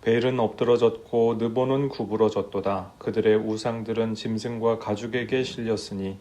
벨은 엎드러졌고 느보는 구부러졌도다. 그들의 우상들은 짐승과 가죽에게 실렸으니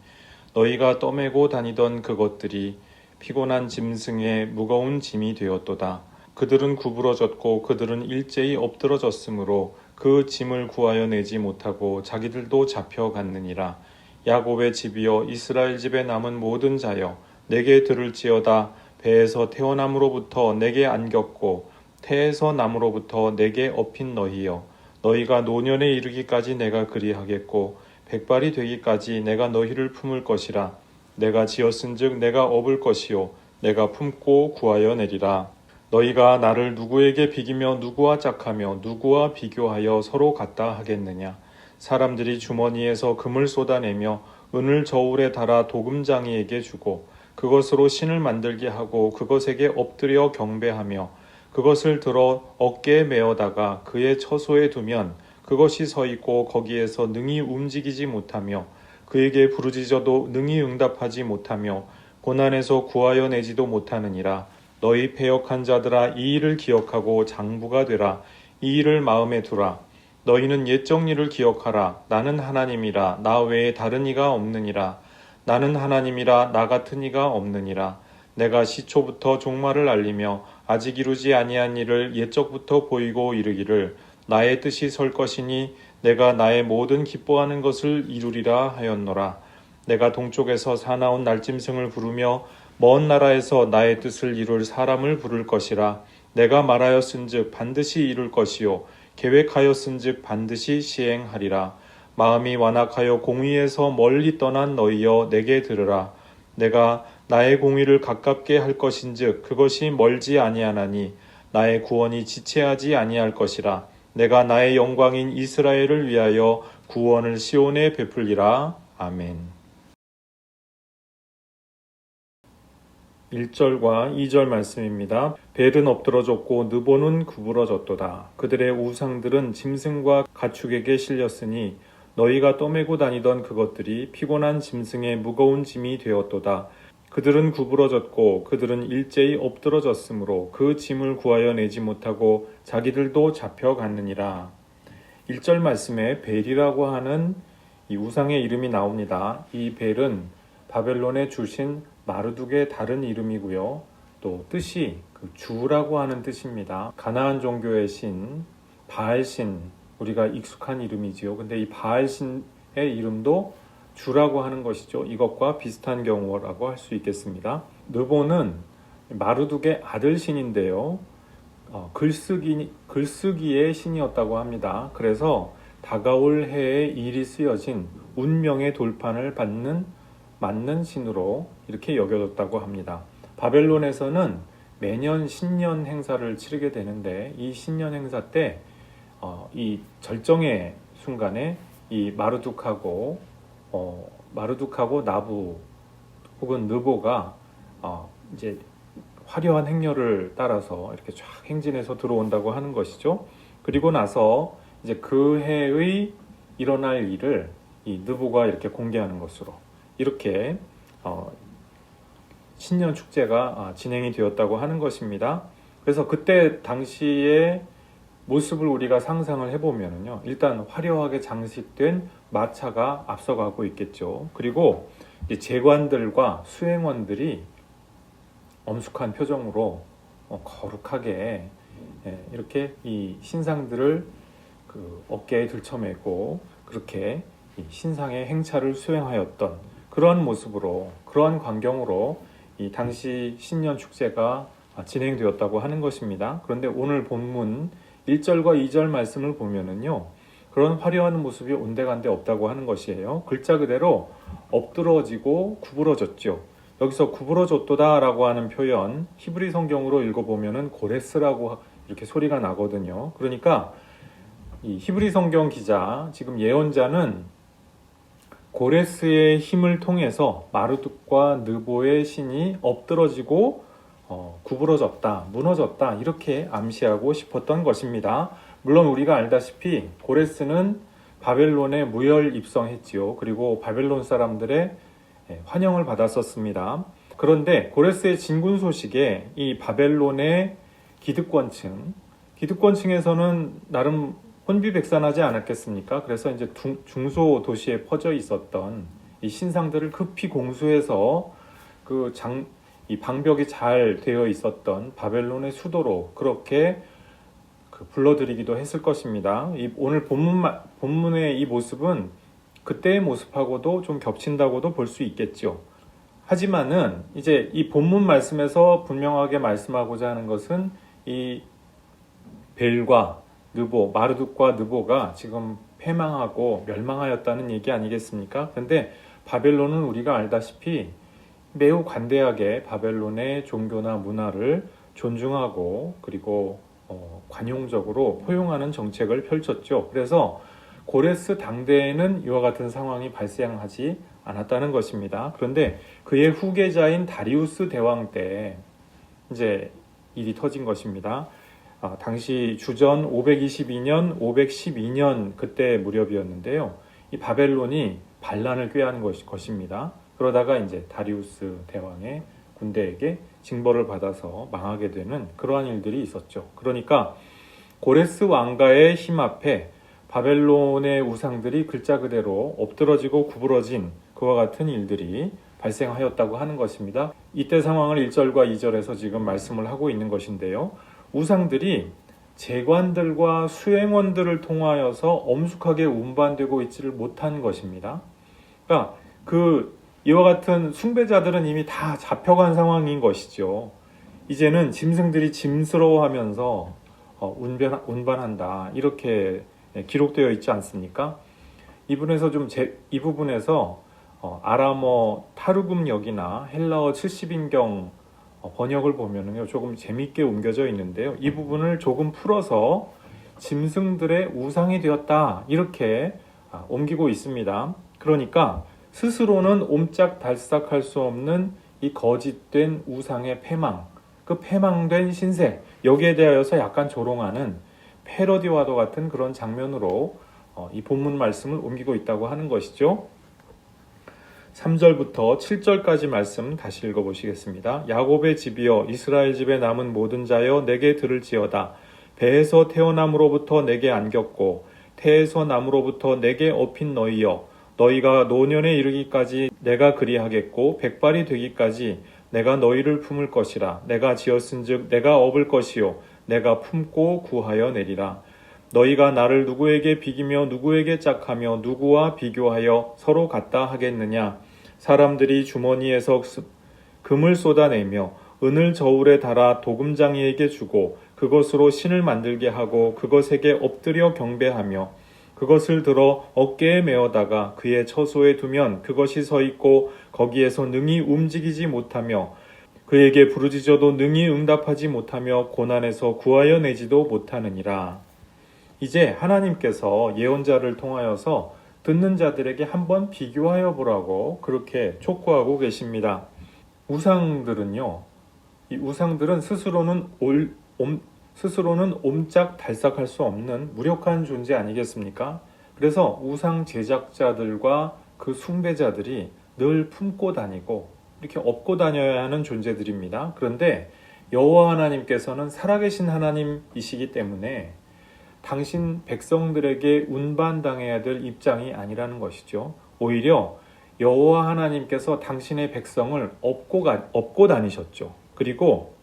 너희가 떠매고 다니던 그것들이 피곤한 짐승의 무거운 짐이 되었도다. 그들은 구부러졌고 그들은 일제히 엎드러졌으므로 그 짐을 구하여 내지 못하고 자기들도 잡혀갔느니라. 야곱의 집이여 이스라엘 집에 남은 모든 자여 내게 들을지어다. 배에서 태어남으로부터 내게 안겼고 태에서 남으로부터 내게 업힌 너희여 너희가 노년에 이르기까지 내가 그리하겠고 백발이 되기까지 내가 너희를 품을 것이라. 내가 지었은즉 내가 업을 것이요 내가 품고 구하여 내리라. 너희가 나를 누구에게 비기며 누구와 짝하며 누구와 비교하여 서로 같다 하겠느냐. 사람들이 주머니에서 금을 쏟아내며 은을 저울에 달아 도금장이에게 주고 그것으로 신을 만들게 하고 그것에게 엎드려 경배하며 그것을 들어 어깨에 메어다가 그의 처소에 두면 그것이 서 있고 거기에서 능히 움직이지 못하며 그에게 부르짖어도 능히 응답하지 못하며 고난에서 구하여 내지도 못하느니라. 너희 패역한 자들아 이 일을 기억하고 장부가 되라. 이 일을 마음에 두라. 너희는 옛적 일을 기억하라. 나는 하나님이라. 나 외에 다른 이가 없느니라. 나는 하나님이라. 나 같은 이가 없느니라. 내가 시초부터 종말을 알리며 아직 이루지 아니한 일을 옛적부터 보이고 이르기를 나의 뜻이 설 것이니 내가 나의 모든 기뻐하는 것을 이루리라 하였노라. 내가 동쪽에서 사나운 날짐승을 부르며 먼 나라에서 나의 뜻을 이룰 사람을 부를 것이라. 내가 말하였은즉 반드시 이룰 것이요 계획하였은즉 반드시 시행하리라. 마음이 완악하여 공의에서 멀리 떠난 너희여 내게 들으라. 내가 나의 공의를 가깝게 할 것인즉 그것이 멀지 아니하나니 나의 구원이 지체하지 아니할 것이라. 내가 나의 영광인 이스라엘을 위하여 구원을 시온에 베풀리라. 아멘. 1절과 2절 말씀입니다. 벨은 엎드러졌고 느보는 구부러졌도다. 그들의 우상들은 짐승과 가축에게 실렸으니 너희가 떠매고 다니던 그것들이 피곤한 짐승의 무거운 짐이 되었도다. 그들은 구부러졌고 그들은 일제히 엎드러졌으므로 그 짐을 구하여 내지 못하고 자기들도 잡혀갔느니라. 1절 말씀에 벨이라고 하는 이 우상의 이름이 나옵니다. 이 벨은 바벨론에 주신 마르둑의 다른 이름이고요. 또 뜻이 주라고 하는 뜻입니다. 가나안 종교의 신, 바알신, 우리가 익숙한 이름이지요. 근데 이 바알신의 이름도 주라고 하는 것이죠. 이것과 비슷한 경우라고 할 수 있겠습니다. 느보는 마르둑의 아들 신인데요. 글쓰기의 신이었다고 합니다. 그래서 다가올 해에 일이 쓰여진 운명의 돌판을 맞는 신으로 이렇게 여겨졌다고 합니다. 바벨론에서는 매년 신년 행사를 치르게 되는데 이 신년 행사 때 이 절정의 순간에 이 마르둑하고 나부 혹은 느보가 이제 화려한 행렬을 따라서 이렇게 쫙 행진해서 들어온다고 하는 것이죠. 그리고 나서 이제 그 해의 일어날 일을 이 느보가 이렇게 공개하는 것으로 이렇게 신년 축제가 진행이 되었다고 하는 것입니다. 그래서 그때 당시의 모습을 우리가 상상을 해보면요, 일단 화려하게 장식된 마차가 앞서가고 있겠죠. 그리고 제관들과 수행원들이 엄숙한 표정으로 거룩하게 이렇게 이 신상들을 그 어깨에 들쳐매고 그렇게 이 신상의 행차를 수행하였던 그러한 모습으로, 그러한 광경으로 이 당시 신년 축제가 진행되었다고 하는 것입니다. 그런데 오늘 본문 1절과 2절 말씀을 보면은요, 그런 화려한 모습이 온데간데 없다고 하는 것이에요. 글자 그대로 엎드러지고 구부러졌죠. 여기서 구부러졌도다 라고 하는 표현, 히브리 성경으로 읽어보면은 고레스라고 이렇게 소리가 나거든요. 그러니까 이 히브리 성경 기자, 지금 예언자는 고레스의 힘을 통해서 마르둑과 느보의 신이 엎드러지고 구부러졌다, 무너졌다 이렇게 암시하고 싶었던 것입니다. 물론 우리가 알다시피 고레스는 바벨론에 무혈 입성했지요. 그리고 바벨론 사람들의 환영을 받았었습니다. 그런데 고레스의 진군 소식에 이 바벨론의 기득권층, 기득권층에서는 나름 혼비백산하지 않았겠습니까? 그래서 이제 중소 도시에 퍼져 있었던 이 신상들을 급히 공수해서 이 방벽이 잘 되어 있었던 바벨론의 수도로 그렇게 불러들이기도 했을 것입니다. 오늘 본문의 이 모습은 그때의 모습하고도 좀 겹친다고도 볼 수 있겠죠. 하지만은 이제 이 본문 말씀에서 분명하게 말씀하고자 하는 것은 이 벨과 느보, 마르둑과 느보가 지금 패망하고 멸망하였다는 얘기 아니겠습니까? 근데 바벨론은 우리가 알다시피 매우 관대하게 바벨론의 종교나 문화를 존중하고 그리고 관용적으로 포용하는 정책을 펼쳤죠. 그래서 고레스 당대에는 이와 같은 상황이 발생하지 않았다는 것입니다. 그런데 그의 후계자인 다리우스 대왕 때 이제 일이 터진 것입니다. 당시 주전 522년, 512년 그때 무렵이었는데요. 이 바벨론이 반란을 꾀한 것입니다. 그러다가 이제 다리우스 대왕의 군대에게 징벌을 받아서 망하게 되는 그러한 일들이 있었죠. 그러니까 고레스 왕가의 힘 앞에 바벨론의 우상들이 글자 그대로 엎드러지고 구부러진 그와 같은 일들이 발생하였다고 하는 것입니다. 이때 상황을 1절과 2절에서 지금 말씀을 하고 있는 것인데요. 우상들이 제관들과 수행원들을 통하여서 엄숙하게 운반되고 있지를 못한 것입니다. 그러니까 이와 같은 숭배자들은 이미 다 잡혀간 상황인 것이죠. 이제는 짐승들이 짐스러워하면서 운반한다 이렇게 기록되어 있지 않습니까? 이 부분에서 아람어 타르굼역이나 헬라어 70인경 번역을 보면은요 조금 재미있게 옮겨져 있는데요. 이 부분을 조금 풀어서 짐승들의 우상이 되었다 이렇게 옮기고 있습니다. 그러니까 스스로는 옴짝달싹할 수 없는 이 거짓된 우상의 패망, 그 패망된 신세, 여기에 대하여서 약간 조롱하는 패러디와도 같은 그런 장면으로 이 본문 말씀을 옮기고 있다고 하는 것이죠. 3절부터 7절까지 말씀 다시 읽어보시겠습니다. 야곱의 집이여 이스라엘 집에 남은 모든 자여 내게 들을지어다. 배에서 태어남으로부터 내게 안겼고 태에서 남으로부터 내게 업힌 너희여 너희가 노년에 이르기까지 내가 그리하겠고 백발이 되기까지 내가 너희를 품을 것이라. 내가 지었은즉 내가 업을 것이요 내가 품고 구하여 내리라. 너희가 나를 누구에게 비기며 누구에게 짝하며 누구와 비교하여 서로 같다 하겠느냐. 사람들이 주머니에서 금을 쏟아내며 은을 저울에 달아 도금장이에게 주고 그것으로 신을 만들게 하고 그것에게 엎드려 경배하며 그것을 들어 어깨에 메어다가 그의 처소에 두면 그것이 서 있고 거기에서 능히 움직이지 못하며 그에게 부르짖어도 능히 응답하지 못하며 고난에서 구하여 내지도 못하느니라. 이제 하나님께서 예언자를 통하여서 듣는 자들에게 한번 비교하여 보라고 그렇게 촉구하고 계십니다. 우상들은요, 이 우상들은 스스로는 옴짝달싹할 수 없는 무력한 존재 아니겠습니까? 그래서 우상 제작자들과 그 숭배자들이 늘 품고 다니고 이렇게 업고 다녀야 하는 존재들입니다. 그런데 여호와 하나님께서는 살아계신 하나님이시기 때문에 당신 백성들에게 운반당해야 될 입장이 아니라는 것이죠. 오히려 여호와 하나님께서 당신의 백성을 업고 다니셨죠. 그리고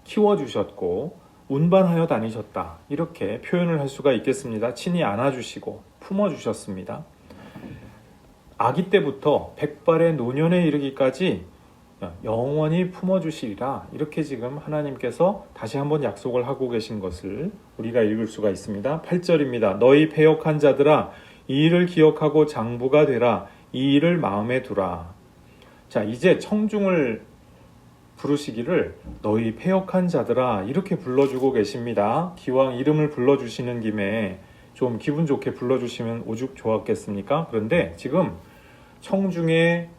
키워주셨고 운반하여 다니셨다. 이렇게 표현을 할 수가 있겠습니다. 친히 안아주시고 품어주셨습니다. 아기 때부터 백발의 노년에 이르기까지 영원히 품어주시리라. 이렇게 지금 하나님께서 다시 한번 약속을 하고 계신 것을 우리가 읽을 수가 있습니다. 8절입니다. 너희 패역한 자들아 이 일을 기억하고 장부가 되라. 이 일을 마음에 두라. 자, 이제 청중을 부르시기를 너희 패역한 자들아 이렇게 불러주고 계십니다. 기왕 이름을 불러주시는 김에 좀 기분 좋게 불러주시면 오죽 좋았겠습니까? 그런데 지금 청중의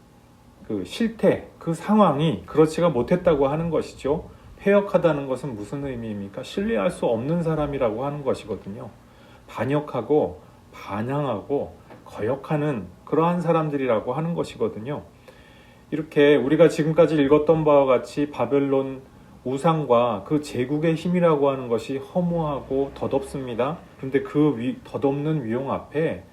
그 실태, 그 상황이 그렇지가 못했다고 하는 것이죠. 패역하다는 것은 무슨 의미입니까? 신뢰할 수 없는 사람이라고 하는 것이거든요. 반역하고 반항하고 거역하는 그러한 사람들이라고 하는 것이거든요. 이렇게 우리가 지금까지 읽었던 바와 같이 바벨론 우상과 그 제국의 힘이라고 하는 것이 허무하고 덧없습니다. 그런데 그 덧없는 위용 앞에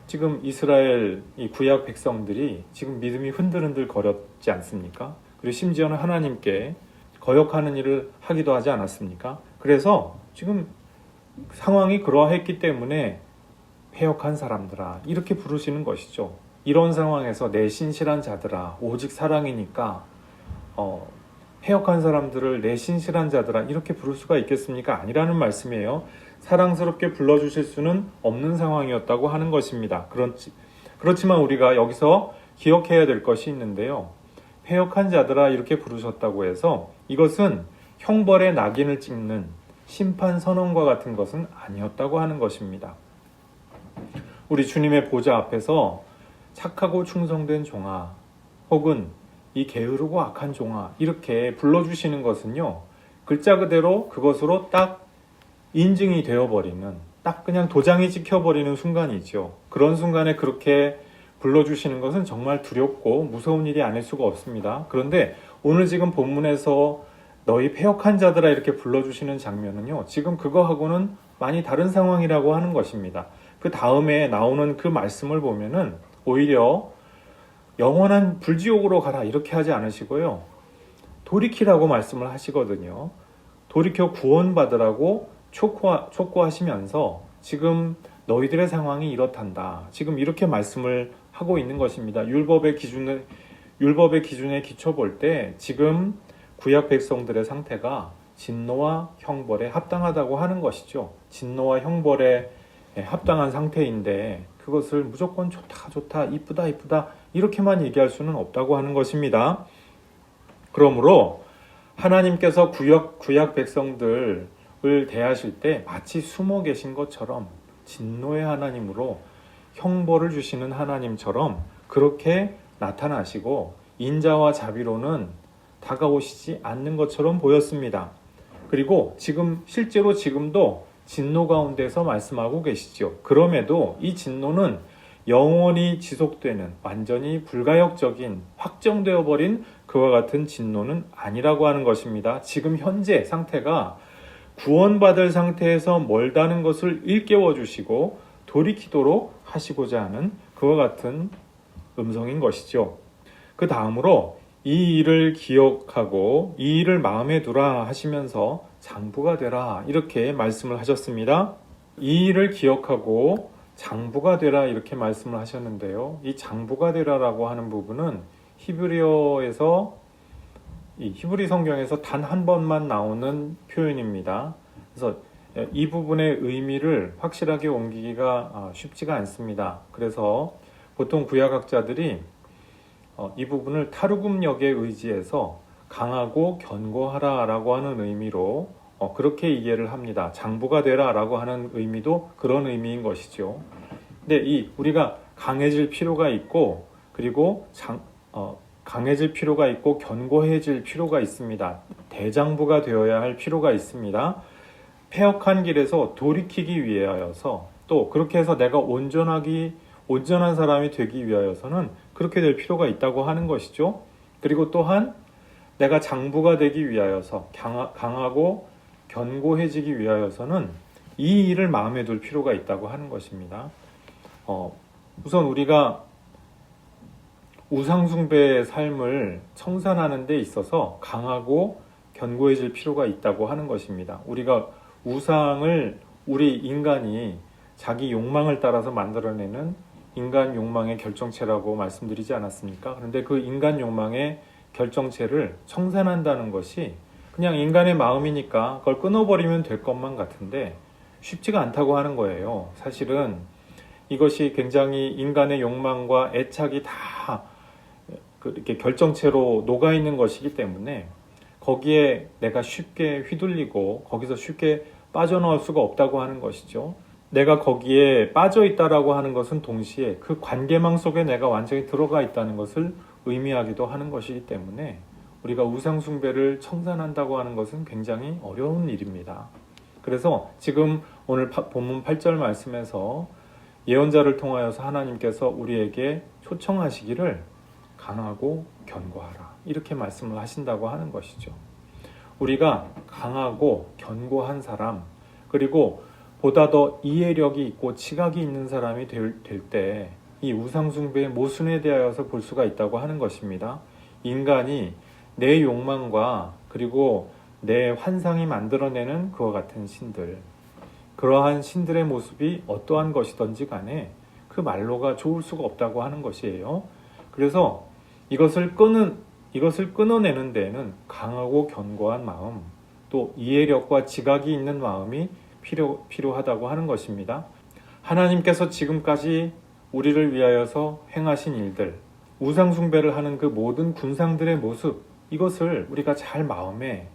지금 이스라엘 이 구약 백성들이 지금 믿음이 흔들흔들 거렸지 않습니까? 그리고 심지어는 하나님께 거역하는 일을 하기도 하지 않았습니까? 그래서 지금 상황이 그러했기 때문에 패역한 사람들아 이렇게 부르시는 것이죠. 이런 상황에서 내 신실한 자들아 오직 사랑이니까 패역한 사람들을 내 신실한 자들아 이렇게 부를 수가 있겠습니까? 아니라는 말씀이에요. 사랑스럽게 불러주실 수는 없는 상황이었다고 하는 것입니다. 그렇지만 우리가 여기서 기억해야 될 것이 있는데요. 패역한 자들아 이렇게 부르셨다고 해서 이것은 형벌의 낙인을 찍는 심판 선언과 같은 것은 아니었다고 하는 것입니다. 우리 주님의 보좌 앞에서 착하고 충성된 종아 혹은 이 게으르고 악한 종아 이렇게 불러주시는 것은요. 글자 그대로 그것으로 딱 인증이 되어버리는 딱 그냥 도장이 찍혀버리는 순간이죠. 그런 순간에 그렇게 불러주시는 것은 정말 두렵고 무서운 일이 아닐 수가 없습니다. 그런데 오늘 지금 본문에서 너희 패역한 자들아 이렇게 불러주시는 장면은요. 지금 그거하고는 많이 다른 상황이라고 하는 것입니다. 그 다음에 나오는 그 말씀을 보면은 오히려 영원한 불지옥으로 가라 이렇게 하지 않으시고요. 돌이키라고 말씀을 하시거든요. 돌이켜 구원받으라고 촉구하시면서 지금 너희들의 상황이 이렇단다. 지금 이렇게 말씀을 하고 있는 것입니다. 율법의 기준에 기초 볼 때 지금 구약 백성들의 상태가 진노와 형벌에 합당하다고 하는 것이죠. 진노와 형벌에 합당한 상태인데 그것을 무조건 좋다 이쁘다 이렇게만 얘기할 수는 없다고 하는 것입니다. 그러므로 하나님께서 구약 백성들을 대하실 때 마치 숨어 계신 것처럼 진노의 하나님으로 형벌을 주시는 하나님처럼 그렇게 나타나시고 인자와 자비로는 다가오시지 않는 것처럼 보였습니다. 그리고 실제로 지금도 진노 가운데서 말씀하고 계시죠. 그럼에도 이 진노는 영원히 지속되는 완전히 불가역적인 확정되어 버린 그와 같은 진노는 아니라고 하는 것입니다. 지금 현재 상태가 구원받을 상태에서 멀다는 것을 일깨워 주시고 돌이키도록 하시고자 하는 그와 같은 음성인 것이죠. 그 다음으로 이 일을 기억하고 이 일을 마음에 두라 하시면서 장부가 되라 이렇게 말씀을 하셨습니다. 이 일을 기억하고 장부가 되라 이렇게 말씀을 하셨는데요. 이 장부가 되라라고 하는 부분은 히브리 성경에서 단 한 번만 나오는 표현입니다. 그래서 이 부분의 의미를 확실하게 옮기기가 쉽지가 않습니다. 그래서 보통 구약학자들이 이 부분을 타르굼역에 의지해서 강하고 견고하라라고 하는 의미로 그렇게 이해를 합니다. 장부가 되라라고 하는 의미도 그런 의미인 것이죠. 근데 우리가 강해질 필요가 있고 그리고 강해질 필요가 있고 견고해질 필요가 있습니다. 대장부가 되어야 할 필요가 있습니다. 패역한 길에서 돌이키기 위하여서 또 그렇게 해서 내가 온전한 사람이 되기 위하여서는 그렇게 될 필요가 있다고 하는 것이죠. 그리고 또한 내가 장부가 되기 위하여서 강하고 견고해지기 위하여서는 이 일을 마음에 둘 필요가 있다고 하는 것입니다. 우선 우리가 우상숭배의 삶을 청산하는 데 있어서 강하고 견고해질 필요가 있다고 하는 것입니다. 우리가 우상을 우리 인간이 자기 욕망을 따라서 만들어내는 인간 욕망의 결정체라고 말씀드리지 않았습니까? 그런데 그 인간 욕망의 결정체를 청산한다는 것이 그냥 인간의 마음이니까 그걸 끊어버리면 될 것만 같은데 쉽지가 않다고 하는 거예요. 사실은 이것이 굉장히 인간의 욕망과 애착이 다 이렇게 결정체로 녹아있는 것이기 때문에 거기에 내가 쉽게 휘둘리고 거기서 쉽게 빠져나올 수가 없다고 하는 것이죠. 내가 거기에 빠져 있다라고 하는 것은 동시에 그 관계망 속에 내가 완전히 들어가 있다는 것을 의미하기도 하는 것이기 때문에 우리가 우상숭배를 청산한다고 하는 것은 굉장히 어려운 일입니다. 그래서 지금 오늘 본문 8절 말씀에서 예언자를 통하여서 하나님께서 우리에게 초청하시기를 강하고 견고하라 이렇게 말씀을 하신다고 하는 것이죠. 우리가 강하고 견고한 사람, 그리고 보다 더 이해력이 있고 지각이 있는 사람이 될 때 이 우상숭배의 모순에 대하여서 볼 수가 있다고 하는 것입니다. 인간이 내 욕망과 그리고 내 환상이 만들어내는 그와 같은 신들, 그러한 신들의 모습이 어떠한 것이든지 간에 그 말로가 좋을 수가 없다고 하는 것이에요. 그래서 이것을 끊어내는 데에는 강하고 견고한 마음, 또 이해력과 지각이 있는 마음이 필요하다고 하는 것입니다. 하나님께서 지금까지 우리를 위하여서 행하신 일들, 우상숭배를 하는 그 모든 군상들의 모습, 이것을 우리가 잘 마음에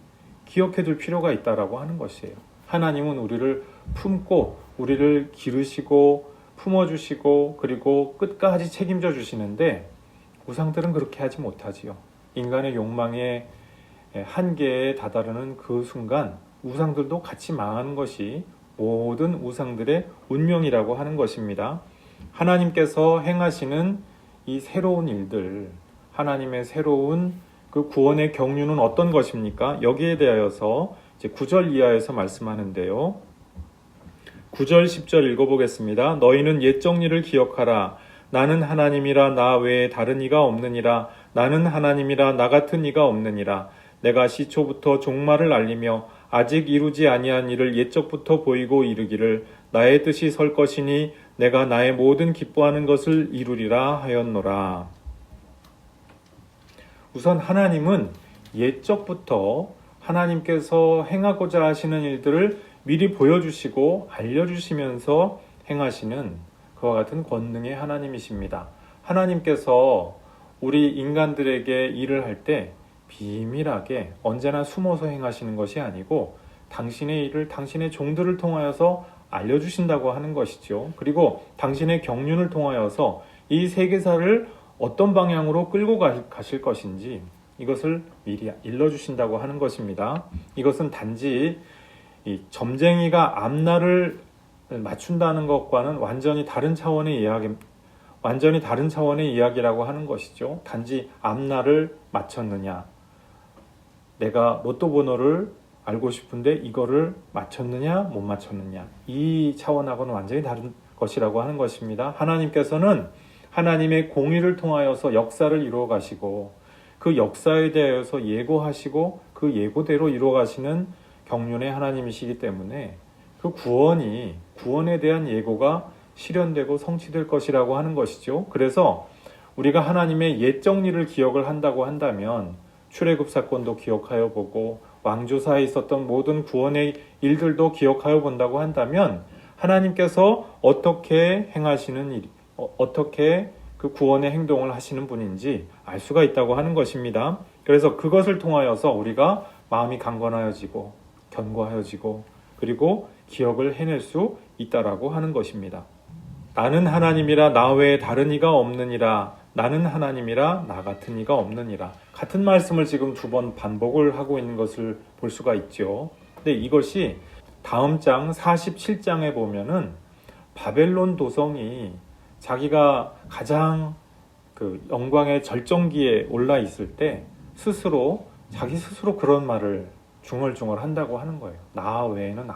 기억해 둘 필요가 있다라고 하는 것이에요. 하나님은 우리를 품고 우리를 기르시고 품어주시고 그리고 끝까지 책임져 주시는데 우상들은 그렇게 하지 못하지요. 인간의 욕망의 한계에 다다르는 그 순간 우상들도 같이 망하는 것이 모든 우상들의 운명이라고 하는 것입니다. 하나님께서 행하시는 이 새로운 일들, 하나님의 새로운 그 구원의 경륜은 어떤 것입니까? 여기에 대하여서 이제 9절 이하에서 말씀하는데요. 9절 10절 읽어보겠습니다. 너희는 옛 정리를 기억하라. 나는 하나님이라 나 외에 다른 이가 없느니라. 나는 하나님이라 나 같은 이가 없느니라. 내가 시초부터 종말을 알리며 아직 이루지 아니한 일을 옛적부터 보이고 이르기를 나의 뜻이 설 것이니 내가 나의 모든 기뻐하는 것을 이루리라 하였노라. 우선 하나님은 옛적부터 하나님께서 행하고자 하시는 일들을 미리 보여주시고 알려주시면서 행하시는 그와 같은 권능의 하나님이십니다. 하나님께서 우리 인간들에게 일을 할 때 비밀하게 언제나 숨어서 행하시는 것이 아니고 당신의 일을 당신의 종들을 통하여서 알려주신다고 하는 것이죠. 그리고 당신의 경륜을 통하여서 이 세계사를 어떤 방향으로 끌고 가실 것인지 이것을 미리 일러주신다고 하는 것입니다. 이것은 단지 이 점쟁이가 앞날을 맞춘다는 것과는 완전히 다른 차원의 이야기라고 하는 것이죠. 단지 앞날을 맞췄느냐, 내가 로또 번호를 알고 싶은데 이거를 맞췄느냐 못 맞췄느냐, 이 차원하고는 완전히 다른 것이라고 하는 것입니다. 하나님께서는 하나님의 공의를 통하여서 역사를 이루어 가시고 그 역사에 대해서 예고하시고 그 예고대로 이루어 가시는 경륜의 하나님이시기 때문에 그 구원에 대한 예고가 실현되고 성취될 것이라고 하는 것이죠. 그래서 우리가 하나님의 옛 정리를 기억을 한다고 한다면 출애굽 사건도 기억하여 보고 왕조사에 있었던 모든 구원의 일들도 기억하여 본다고 한다면 하나님께서 어떻게 행하시는 일, 어떻게 그 구원의 행동을 하시는 분인지 알 수가 있다고 하는 것입니다. 그래서 그것을 통하여서 우리가 마음이 강건하여지고 견고하여지고 그리고 기억을 해낼 수 있다라고 하는 것입니다. 나는 하나님이라 나 외에 다른 이가 없느니라. 나는 하나님이라 나 같은 이가 없느니라. 같은 말씀을 지금 2번 반복을 하고 있는 것을 볼 수가 있죠. 근데 이것이 다음 장 47장에 보면은 바벨론 도성이 자기가 가장 그 영광의 절정기에 올라 있을 때 자기 스스로 그런 말을 중얼중얼 한다고 하는 거예요. 나 외에는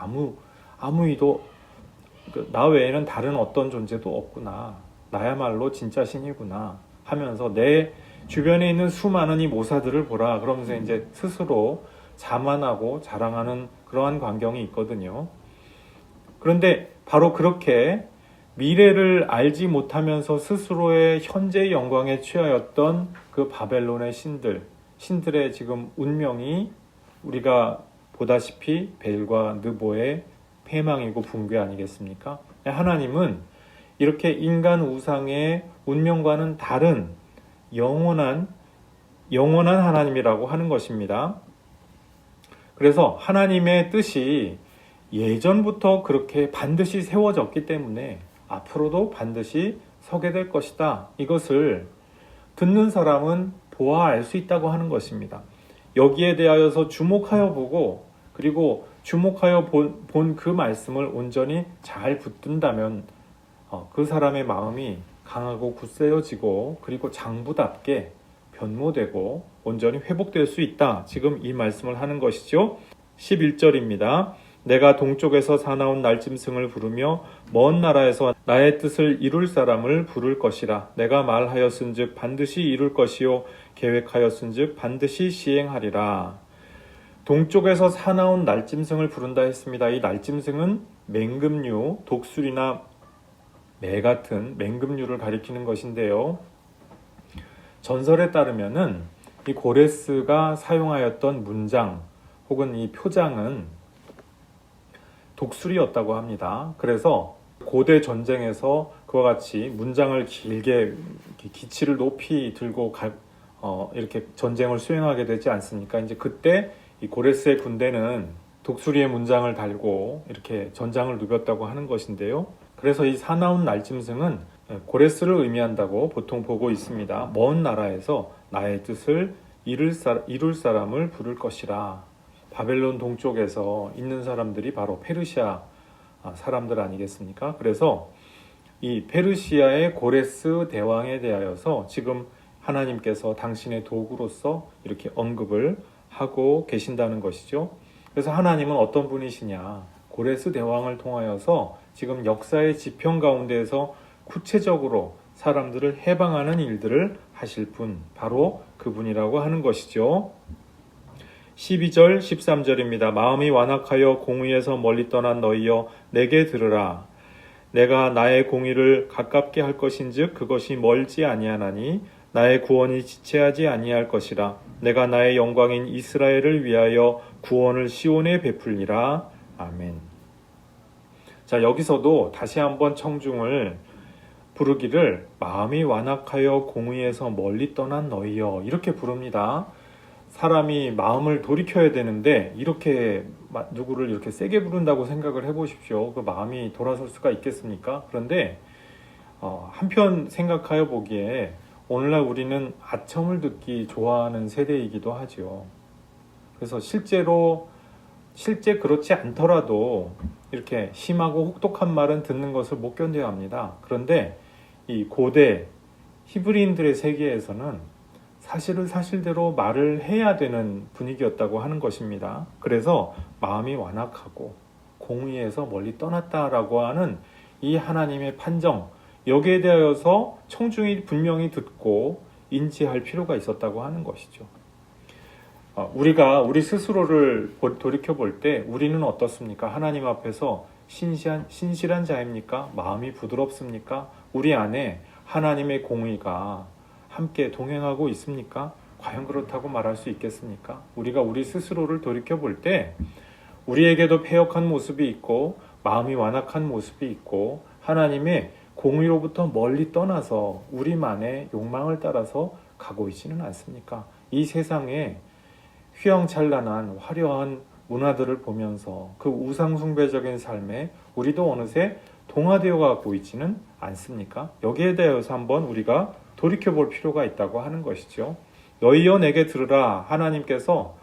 나 외에는 다른 어떤 존재도 없구나. 나야말로 진짜 신이구나 하면서 내 주변에 있는 수많은 이 모사들을 보라. 그러면서 이제 스스로 자만하고 자랑하는 그러한 광경이 있거든요. 그런데 바로 그렇게 미래를 알지 못하면서 스스로의 현재의 영광에 취하였던 그 바벨론의 신들의 지금 운명이 우리가 보다시피 벨과 느보의 패망이고 붕괴 아니겠습니까? 하나님은 이렇게 인간 우상의 운명과는 다른 영원한 하나님이라고 하는 것입니다. 그래서 하나님의 뜻이 예전부터 그렇게 반드시 세워졌기 때문에 앞으로도 반드시 서게 될 것이다. 이것을 듣는 사람은 보아 알 수 있다고 하는 것입니다. 여기에 대하여서 주목하여 보고 그리고 주목하여 본 그 말씀을 온전히 잘 붙든다면 그 사람의 마음이 강하고 굳세어지고 그리고 장부답게 변모되고 온전히 회복될 수 있다. 지금 이 말씀을 하는 것이죠. 11절입니다. 내가 동쪽에서 사나운 날짐승을 부르며 먼 나라에서 나의 뜻을 이룰 사람을 부를 것이라. 내가 말하였은즉 반드시 이룰 것이요 계획하였은즉 반드시 시행하리라. 동쪽에서 사나운 날짐승을 부른다 했습니다. 이 날짐승은 맹금류, 독수리나 매 같은 맹금류를 가리키는 것인데요. 전설에 따르면은 이 고레스가 사용하였던 문장 혹은 이 표장은 독수리였다고 합니다. 그래서 고대 전쟁에서 그와 같이 문장을 길게 기치를 높이 들고 이렇게 전쟁을 수행하게 되지 않습니까? 이제 그때 이 고레스의 군대는 독수리의 문장을 달고 이렇게 전장을 누볐다고 하는 것인데요. 그래서 이 사나운 날짐승은 고레스를 의미한다고 보통 보고 있습니다. 먼 나라에서 나의 뜻을 이룰 사람을 부를 것이라. 바벨론 동쪽에서 있는 사람들이 바로 페르시아 사람들 아니겠습니까? 그래서 이 페르시아의 고레스 대왕에 대하여서 지금 하나님께서 당신의 도구로서 이렇게 언급을 하고 계신다는 것이죠. 그래서 하나님은 어떤 분이시냐? 고레스 대왕을 통하여서 지금 역사의 지평 가운데에서 구체적으로 사람들을 해방하는 일들을 하실 분, 바로 그분이라고 하는 것이죠. 12절 13절입니다. 마음이 완악하여 공의에서 멀리 떠난 너희여 내게 들으라. 내가 나의 공의를 가깝게 할 것인즉 그것이 멀지 아니하나니 나의 구원이 지체하지 아니할 것이라. 내가 나의 영광인 이스라엘을 위하여 구원을 시온에 베풀리라. 아멘. 자, 여기서도 다시 한번 청중을 부르기를 마음이 완악하여 공의에서 멀리 떠난 너희여 이렇게 부릅니다. 사람이 마음을 돌이켜야 되는데 이렇게 누구를 이렇게 세게 부른다고 생각을 해보십시오. 그 마음이 돌아설 수가 있겠습니까? 그런데 한편 생각하여 보기에 오늘날 우리는 아첨을 듣기 좋아하는 세대이기도 하죠. 그래서 실제 그렇지 않더라도 이렇게 심하고 혹독한 말은 듣는 것을 못 견뎌야 합니다. 그런데 이 고대 히브리인들의 세계에서는 사실을 사실대로 말을 해야 되는 분위기였다고 하는 것입니다. 그래서 마음이 완악하고 공의에서 멀리 떠났다라고 하는 이 하나님의 판정, 여기에 대하여서 청중이 분명히 듣고 인지할 필요가 있었다고 하는 것이죠. 우리가 우리 스스로를 돌이켜볼 때 우리는 어떻습니까? 하나님 앞에서 신실한 자입니까? 마음이 부드럽습니까? 우리 안에 하나님의 공의가 함께 동행하고 있습니까? 과연 그렇다고 말할 수 있겠습니까? 우리가 우리 스스로를 돌이켜볼 때 우리에게도 패역한 모습이 있고 마음이 완악한 모습이 있고 하나님의 공의로부터 멀리 떠나서 우리만의 욕망을 따라서 가고 있지는 않습니까? 이 세상에 휘황찬란한 화려한 문화들을 보면서 그 우상숭배적인 삶에 우리도 어느새 동화되어 가고 있지는 않습니까? 여기에 대해서 한번 우리가 돌이켜볼 필요가 있다고 하는 것이죠. 너희여 내게 들으라. 하나님께서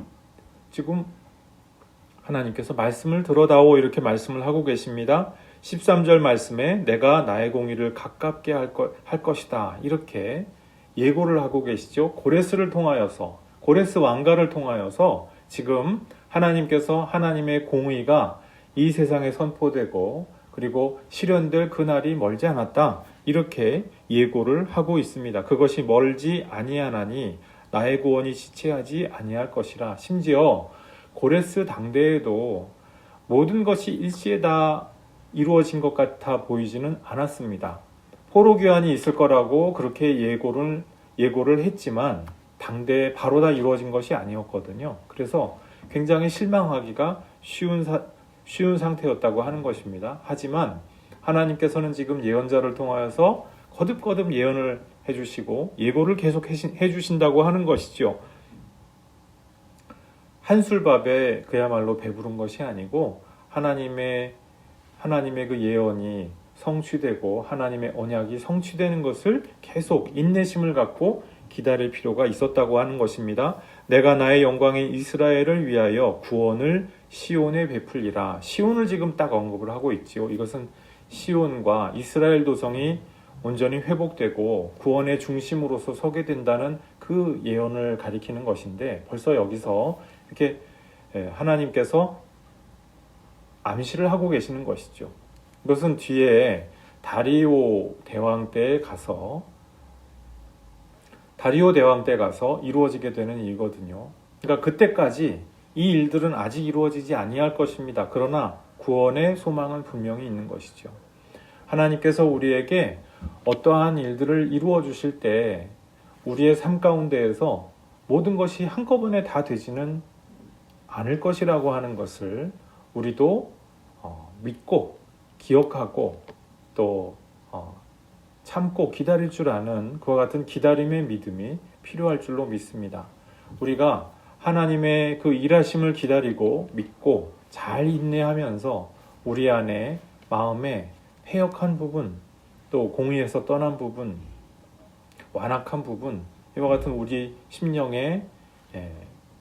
말씀을 들어다오 이렇게 말씀을 하고 계십니다. 13절 말씀에 내가 나의 공의를 가깝게 할 것이다 이렇게 예고를 하고 계시죠. 고레스를 통하여서 고레스 왕가를 통하여서 지금 하나님께서 하나님의 공의가 이 세상에 선포되고 그리고 실현될 그날이 멀지 않았다 이렇게 예고를 하고 있습니다. 그것이 멀지 아니하나니 나의 구원이 지체하지 아니할 것이라. 심지어 고레스 당대에도 모든 것이 일시에 다 이루어진 것 같아 보이지는 않았습니다. 포로 귀환이 있을 거라고 그렇게 예고를 했지만 당대에 바로 다 이루어진 것이 아니었거든요. 그래서 굉장히 실망하기가 쉬운 상태였다고 하는 것입니다. 하지만 하나님께서는 지금 예언자를 통하여서 거듭거듭 예언을 해주시고 예고를 계속 해주신다고 하는 것이죠. 한술밥에 그야말로 배부른 것이 아니고 하나님의 그 예언이 성취되고 하나님의 언약이 성취되는 것을 계속 인내심을 갖고 기다릴 필요가 있었다고 하는 것입니다. 내가 나의 영광인 이스라엘을 위하여 구원을 시온에 베풀리라. 시온을 지금 딱 언급을 하고 있지요. 이것은 시온과 이스라엘 도성이 온전히 회복되고 구원의 중심으로서 서게 된다는 그 그 예언을 가리키는 것인데 벌써 여기서 이렇게 하나님께서 암시를 하고 계시는 것이죠. 이것은 뒤에 다리오 대왕 때에 가서 이루어지게 되는 일이거든요. 그러니까 그때까지 이 일들은 아직 이루어지지 아니할 것입니다. 그러나 구원의 소망은 분명히 있는 것이죠. 하나님께서 우리에게 어떠한 일들을 이루어 주실 때 우리의 삶 가운데에서 모든 것이 한꺼번에 다 되지는 않을 것이라고 하는 것을 우리도 믿고 기억하고 또 참고 기다릴 줄 아는 그와 같은 기다림의 믿음이 필요할 줄로 믿습니다. 우리가 하나님의 그 일하심을 기다리고 믿고 잘 인내하면서 우리 안에 마음에 패역한 부분, 또 공의에서 떠난 부분, 완악한 부분, 이와 같은 우리 심령에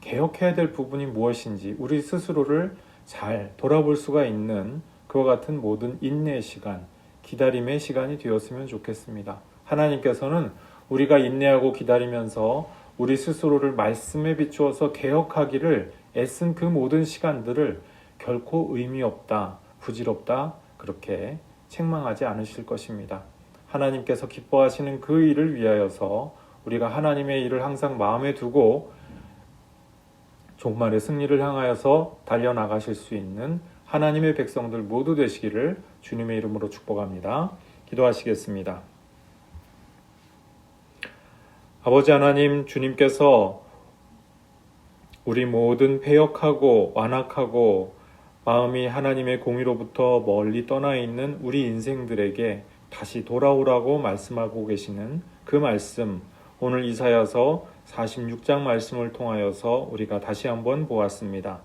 개혁해야 될 부분이 무엇인지 우리 스스로를 잘 돌아볼 수가 있는 그와 같은 모든 인내의 시간, 기다림의 시간이 되었으면 좋겠습니다. 하나님께서는 우리가 인내하고 기다리면서 우리 스스로를 말씀에 비추어서 개혁하기를 애쓴 그 모든 시간들을 결코 의미 없다, 부질없다 그렇게 책망하지 않으실 것입니다. 하나님께서 기뻐하시는 그 일을 위하여서 우리가 하나님의 일을 항상 마음에 두고 종말의 승리를 향하여서 달려나가실 수 있는 하나님의 백성들 모두 되시기를 주님의 이름으로 축복합니다. 기도하시겠습니다. 아버지 하나님, 주님께서 우리 모든 패역하고 완악하고 마음이 하나님의 공의로부터 멀리 떠나 있는 우리 인생들에게 다시 돌아오라고 말씀하고 계시는 그 말씀, 오늘 이사야서 46장 말씀을 통하여서 우리가 다시 한번 보았습니다.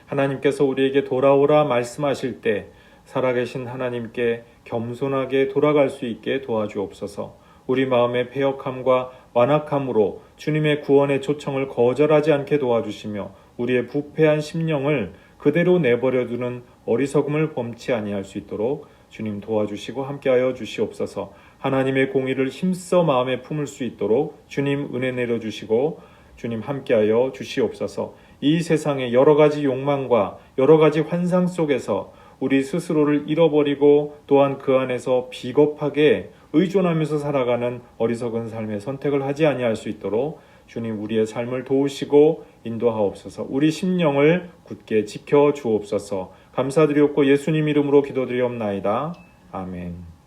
하나님께서 우리에게 돌아오라 말씀하실 때 살아계신 하나님께 겸손하게 돌아갈 수 있게 도와주옵소서. 우리 마음의 패역함과 완악함으로 주님의 구원의 초청을 거절하지 않게 도와주시며 우리의 부패한 심령을 그대로 내버려두는 어리석음을 범치 아니할 수 있도록 주님 도와주시고 함께하여 주시옵소서. 하나님의 공의를 힘써 마음에 품을 수 있도록 주님 은혜 내려주시고 주님 함께하여 주시옵소서. 이 세상의 여러 가지 욕망과 여러 가지 환상 속에서 우리 스스로를 잃어버리고 또한 그 안에서 비겁하게 의존하면서 살아가는 어리석은 삶의 선택을 하지 아니할 수 있도록 주님 우리의 삶을 도우시고 인도하옵소서. 우리 심령을 굳게 지켜 주옵소서. 감사드리옵고 예수님 이름으로 기도드리옵나이다. 아멘.